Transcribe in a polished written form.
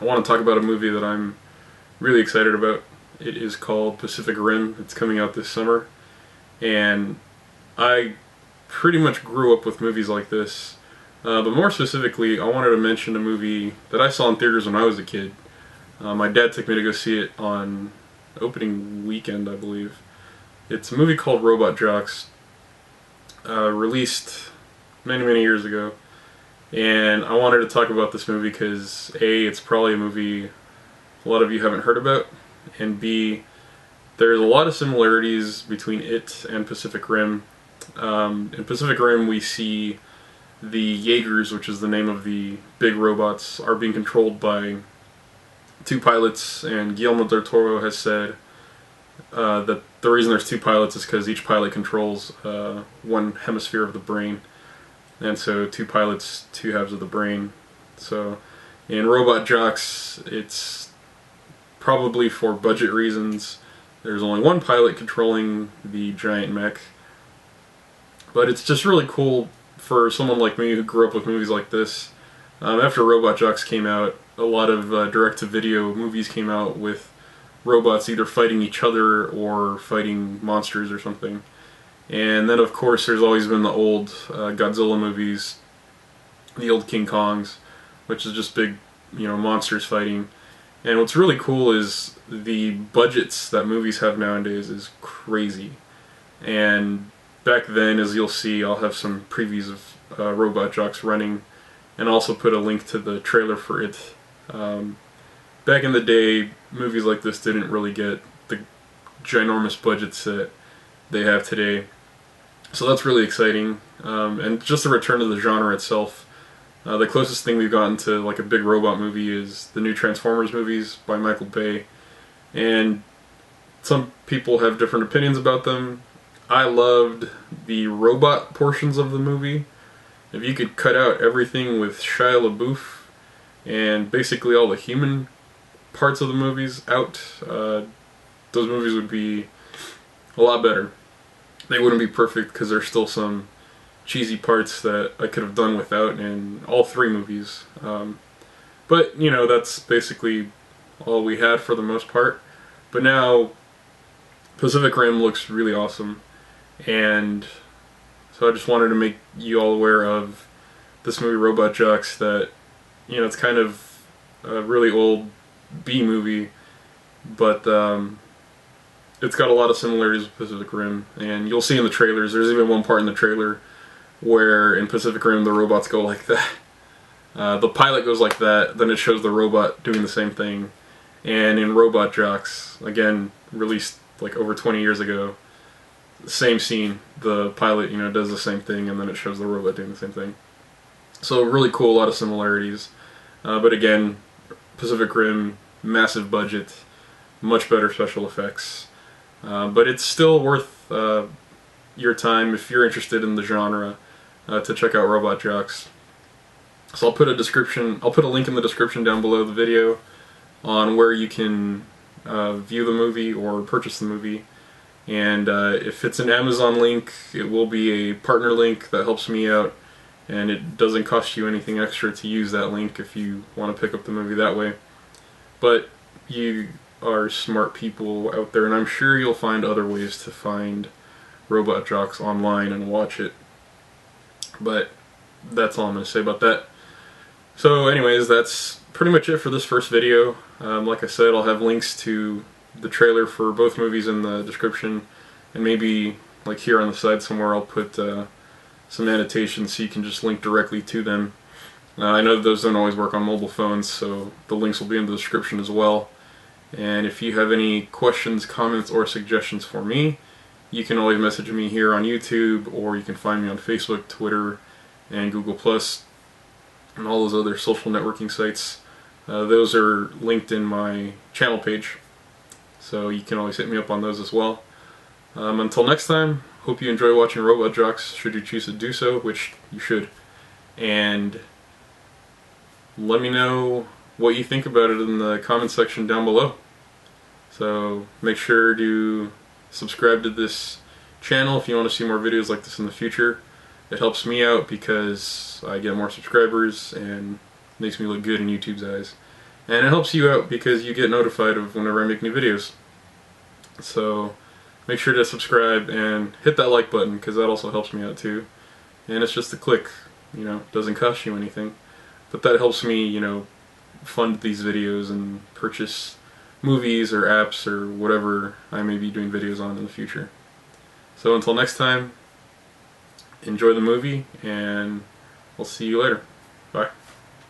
I want to talk about a movie that I'm really excited about. It is called Pacific Rim. It's coming out this summer, and I pretty much grew up with movies like this. But more specifically, I wanted to mention a movie that I saw in theaters when I was a kid. My dad took me to go see it on opening weekend, I believe. It's a movie called Robot Jox, released many, many years ago. And I wanted to talk about this movie because A, it's probably a movie a lot of you haven't heard about, and B, there's a lot of similarities between it and Pacific Rim. In Pacific Rim, we see the Jaegers, which is the name of the big robots, are being controlled by two pilots, and Guillermo del Toro has said that the reason there's two pilots is because each pilot controls one hemisphere of the brain, and so two pilots, two halves of the brain. So in Robot Jox, it's probably for budget reasons. There's only one pilot controlling the giant mech, but it's just really cool for someone like me who grew up with movies like this. After Robot Jox came out, a lot of direct-to-video movies came out with robots either fighting each other or fighting monsters or something. And then, of course, there's always been the old Godzilla movies, the old King Kongs, which is just big, monsters fighting. And what's really cool is the budgets that movies have nowadays is crazy. And back then, as you'll see, I'll have some previews of Robot Jox running, and also put a link to the trailer for it. Back in the day, movies like this didn't really get the ginormous budgets that they have today. So that's really exciting. And just a return to the genre itself. The closest thing we've gotten to like a big robot movie is the new Transformers movies by Michael Bay. And some people have different opinions about them. I loved the robot portions of the movie. If you could cut out everything with Shia LaBeouf and basically all the human parts of the movies out, those movies would be a lot better. They wouldn't be perfect because there's still some cheesy parts that I could have done without in all three movies. But, that's basically all we had for the most part. But now, Pacific Rim looks really awesome. And so I just wanted to make you all aware of this movie, Robot Jox, that, it's kind of a really old B movie, but it's got a lot of similarities with Pacific Rim. And you'll see in the trailers, there's even one part in the trailer where in Pacific Rim the robots go like that. The pilot goes like that, then it shows the robot doing the same thing. And in Robot Jox, again, released like over 20 years ago, same scene, the pilot, does the same thing, and then it shows the robot doing the same thing. So really cool, a lot of similarities. But again, Pacific Rim, massive budget, much better special effects. But it's still worth your time if you're interested in the genre to check out Robot Jox. So I'll put a link in the description down below the video on where you can view the movie or purchase the movie. And if it's an Amazon link, it will be a partner link that helps me out, and it doesn't cost you anything extra to use that link if you want to pick up the movie that way. But you are smart people out there, and I'm sure you'll find other ways to find Robot Jox online and watch it. But that's all I'm going to say about that. So anyways, that's pretty much it for this first video. Like I said, I'll have links to the trailer for both movies in the description, and maybe like here on the side somewhere I'll put some annotations so you can just link directly to them. I know those don't always work on mobile phones, so the links will be in the description as well. And if you have any questions, comments, or suggestions for me, you can always message me here on YouTube, or you can find me on Facebook, Twitter, and Google+, and all those other social networking sites. Those are linked in my channel page, so you can always hit me up on those as well. Until next time, hope you enjoy watching Robot Jox, should you choose to do so, which you should. And let me know what you think about it in the comment section down below. So make sure to subscribe to this channel if you want to see more videos like this in the future. It helps me out because I get more subscribers and makes me look good in YouTube's eyes. and it helps you out because you get notified of whenever I make new videos. So make sure to subscribe and hit that like button because that also helps me out too. And it's just a click, you know, doesn't cost you anything. But that helps me, you know, fund these videos and purchase movies or apps or whatever I may be doing videos on in the future. So until next time, enjoy the movie and we'll see you later. Bye.